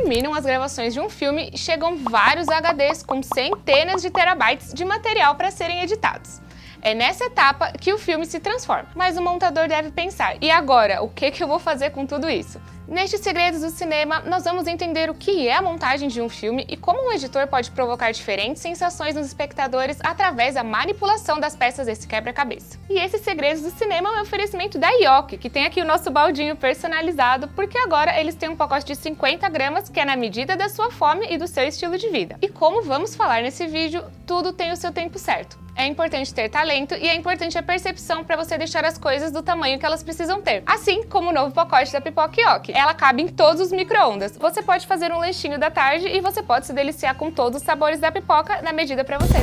terminam as gravações de um filme, chegam vários HDs com centenas de terabytes de material para serem editados. É nessa etapa que o filme se transforma. Mas o montador deve pensar, e agora, o que eu vou fazer com tudo isso? Nestes Segredos do Cinema, nós vamos entender o que é a montagem de um filme e como um editor pode provocar diferentes sensações nos espectadores através da manipulação das peças desse quebra-cabeça. E esses Segredos do Cinema é um oferecimento da Yoki, que tem aqui o nosso baldinho personalizado, porque agora eles têm um pacote de 50 gramas, que é na medida da sua fome e do seu estilo de vida. E como vamos falar nesse vídeo, tudo tem o seu tempo certo. É importante ter talento e é importante a percepção para você deixar as coisas do tamanho que elas precisam ter. Assim como o novo pacote da Pipoca Yoki. Ela cabe em todos os micro-ondas. Você pode fazer um lanchinho da tarde e você pode se deliciar com todos os sabores da pipoca na medida para você.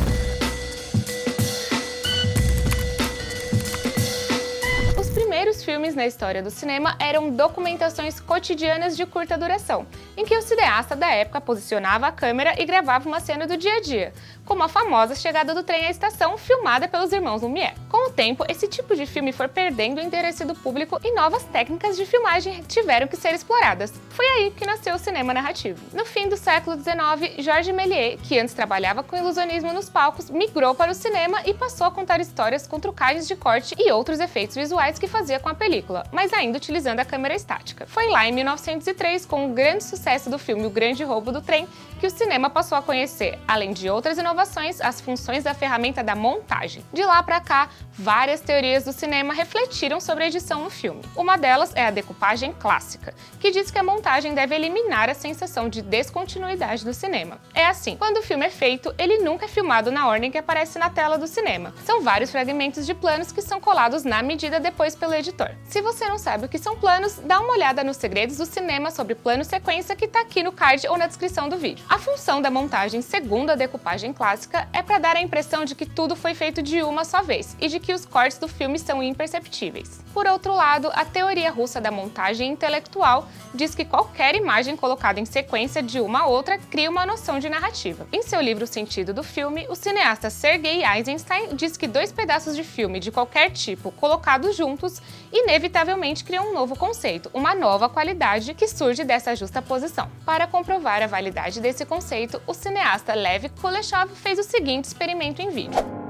Os primeiros filmes na história do cinema eram documentações cotidianas de curta duração, em que o cineasta da época posicionava a câmera e gravava uma cena do dia a dia, como a famosa chegada do trem à estação, filmada pelos irmãos Lumière. Com o tempo, esse tipo de filme foi perdendo o interesse do público e novas técnicas de filmagem tiveram que ser exploradas. Foi aí que nasceu o cinema narrativo. No fim do século XIX, Georges Méliès, que antes trabalhava com ilusionismo nos palcos, migrou para o cinema e passou a contar histórias com trucagens de corte e outros efeitos visuais que fazia com a película, mas ainda utilizando a câmera estática. Foi lá em 1903, com o grande sucesso do filme O Grande Roubo do Trem, que o cinema passou a conhecer, além de outras inovações, as funções da ferramenta da montagem. De lá para cá, várias teorias do cinema refletiram sobre a edição no filme. Uma delas é a decupagem clássica, que diz que a montagem deve eliminar a sensação de descontinuidade do cinema. É assim, quando o filme é feito, ele nunca é filmado na ordem que aparece na tela do cinema. São vários fragmentos de planos que são colados na medida depois pelo editor. Se você não sabe o que são planos, dá uma olhada nos Segredos do Cinema sobre plano sequência que tá aqui no card ou na descrição do vídeo. A função da montagem, segundo a decupagem clássica, é para dar a impressão de que tudo foi feito de uma só vez e de que os cortes do filme são imperceptíveis. Por outro lado, a teoria russa da montagem intelectual diz que qualquer imagem colocada em sequência de uma a outra cria uma noção de narrativa. Em seu livro O Sentido do Filme, o cineasta Sergei Eisenstein diz que dois pedaços de filme de qualquer tipo colocados juntos inevitavelmente criam um novo conceito, uma nova qualidade que surge dessa justaposição. Para comprovar a validade desse conceito, o cineasta Lev Kuleshov fez o seguinte experimento em vídeo.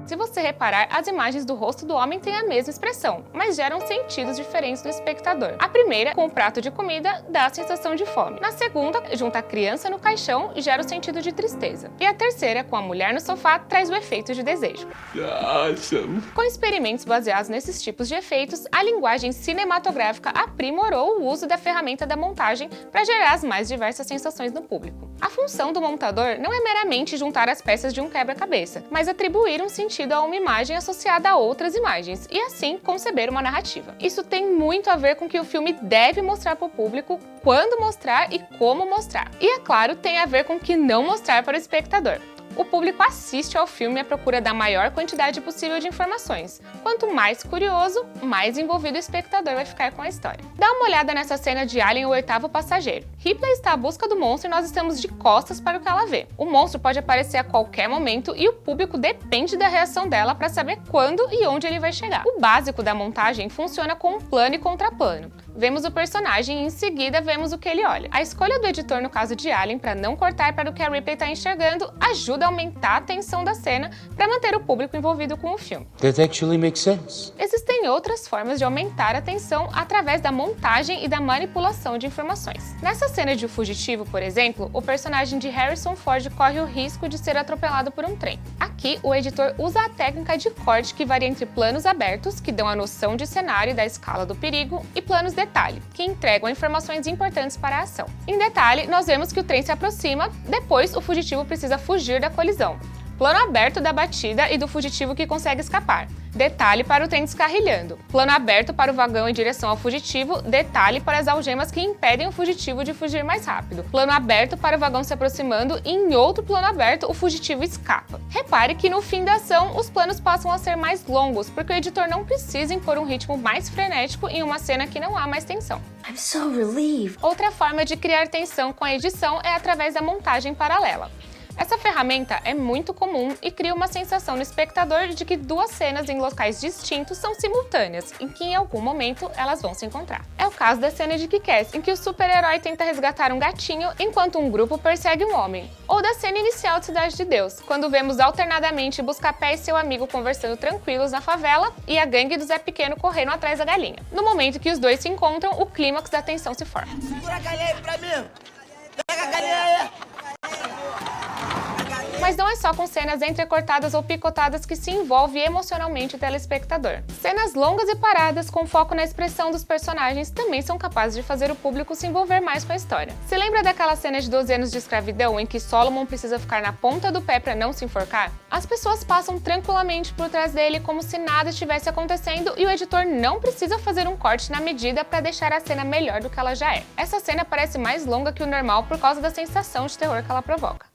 Se você reparar, as imagens do rosto do homem têm a mesma expressão, mas geram sentidos diferentes no espectador. A primeira, com o prato de comida, dá a sensação de fome. Na segunda, junto a criança no caixão, gera o sentido de tristeza. E a terceira, com a mulher no sofá, traz o efeito de desejo. Awesome. Com experimentos baseados nesses tipos de efeitos, a linguagem cinematográfica aprimorou o uso da ferramenta da montagem para gerar as mais diversas sensações no público. A função do montador não é meramente juntar as peças de um quebra-cabeça, mas atribuir um sentido a uma imagem associada a outras imagens e assim conceber uma narrativa. Isso tem muito a ver com o que o filme deve mostrar para o público, quando mostrar e como mostrar. E é claro, tem a ver com o que não mostrar para o espectador. O público assiste ao filme à procura da maior quantidade possível de informações. Quanto mais curioso, mais envolvido o espectador vai ficar com a história. Dá uma olhada nessa cena de Alien, o Oitavo Passageiro. Ripley está à busca do monstro e nós estamos de costas para o que ela vê. O monstro pode aparecer a qualquer momento e o público depende da reação dela para saber quando e onde ele vai chegar. O básico da montagem funciona com um plano e contraplano. Vemos o personagem e em seguida vemos o que ele olha. A escolha do editor no caso de Alien para não cortar para o que a Ripley está enxergando ajuda a aumentar a tensão da cena para manter o público envolvido com o filme. That actually makes sense. Existem outras formas de aumentar a tensão através da montagem e da manipulação de informações. Nessa cena de O Fugitivo, por exemplo, o personagem de Harrison Ford corre o risco de ser atropelado por um trem. Aqui, o editor usa a técnica de corte que varia entre planos abertos, que dão a noção de cenário e da escala do perigo, e planos detalhe, que entregam informações importantes para a ação. Em detalhe, nós vemos que o trem se aproxima, depois o fugitivo precisa fugir da colisão. Plano aberto da batida e do fugitivo que consegue escapar. Detalhe para o trem descarrilhando. Plano aberto para o vagão em direção ao fugitivo. Detalhe para as algemas que impedem o fugitivo de fugir mais rápido. Plano aberto para o vagão se aproximando e em outro plano aberto o fugitivo escapa. Repare que no fim da ação os planos passam a ser mais longos, porque o editor não precisa impor um ritmo mais frenético em uma cena que não há mais tensão. I'm so relieved. Outra forma de criar tensão com a edição é através da montagem paralela. Essa ferramenta é muito comum e cria uma sensação no espectador de que duas cenas em locais distintos são simultâneas, em que em algum momento elas vão se encontrar. É o caso da cena de Kick-Ass, em que o super-herói tenta resgatar um gatinho enquanto um grupo persegue um homem. Ou da cena inicial de Cidade de Deus, quando vemos alternadamente Buscapé e seu amigo conversando tranquilos na favela e a gangue do Zé Pequeno correndo atrás da galinha. No momento que os dois se encontram, o clímax da tensão se forma. Segura a galinha aí pra mim! Pega a galinha aí! Mas não é só com cenas entrecortadas ou picotadas que se envolve emocionalmente o telespectador. Cenas longas e paradas, com foco na expressão dos personagens, também são capazes de fazer o público se envolver mais com a história. Se lembra daquela cena de 12 anos de escravidão em que Solomon precisa ficar na ponta do pé para não se enforcar? As pessoas passam tranquilamente por trás dele como se nada estivesse acontecendo e o editor não precisa fazer um corte na medida para deixar a cena melhor do que ela já é. Essa cena parece mais longa que o normal por causa da sensação de terror que ela provoca.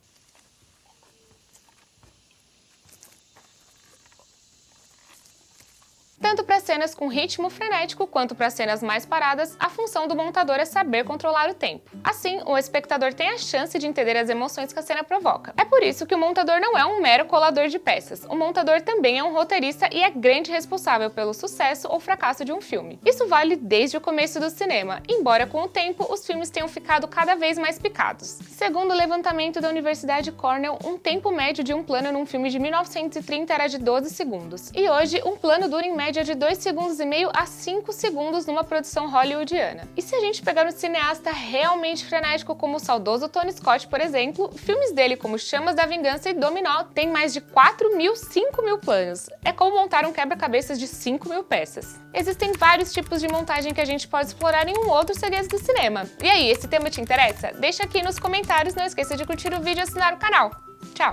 Tanto para cenas com ritmo frenético quanto para cenas mais paradas, a função do montador é saber controlar o tempo. Assim, o espectador tem a chance de entender as emoções que a cena provoca. É por isso que o montador não é um mero colador de peças. O montador também é um roteirista e é grande responsável pelo sucesso ou fracasso de um filme. Isso vale desde o começo do cinema, embora com o tempo os filmes tenham ficado cada vez mais picados. Segundo o levantamento da Universidade Cornell, um tempo médio de um plano num filme de 1930 era de 12 segundos. E hoje, um plano dura em média de 2,5 segundos a 5 segundos numa produção hollywoodiana. E se a gente pegar um cineasta realmente frenético como o saudoso Tony Scott, por exemplo, filmes dele como Chamas da Vingança e Dominó têm mais de 5.000 planos. É como montar um quebra-cabeças de 5.000 peças. Existem vários tipos de montagem que a gente pode explorar em um outro Segredos do Cinema. E aí, esse tema te interessa? Deixa aqui nos comentários, não esqueça de curtir o vídeo e assinar o canal. Tchau!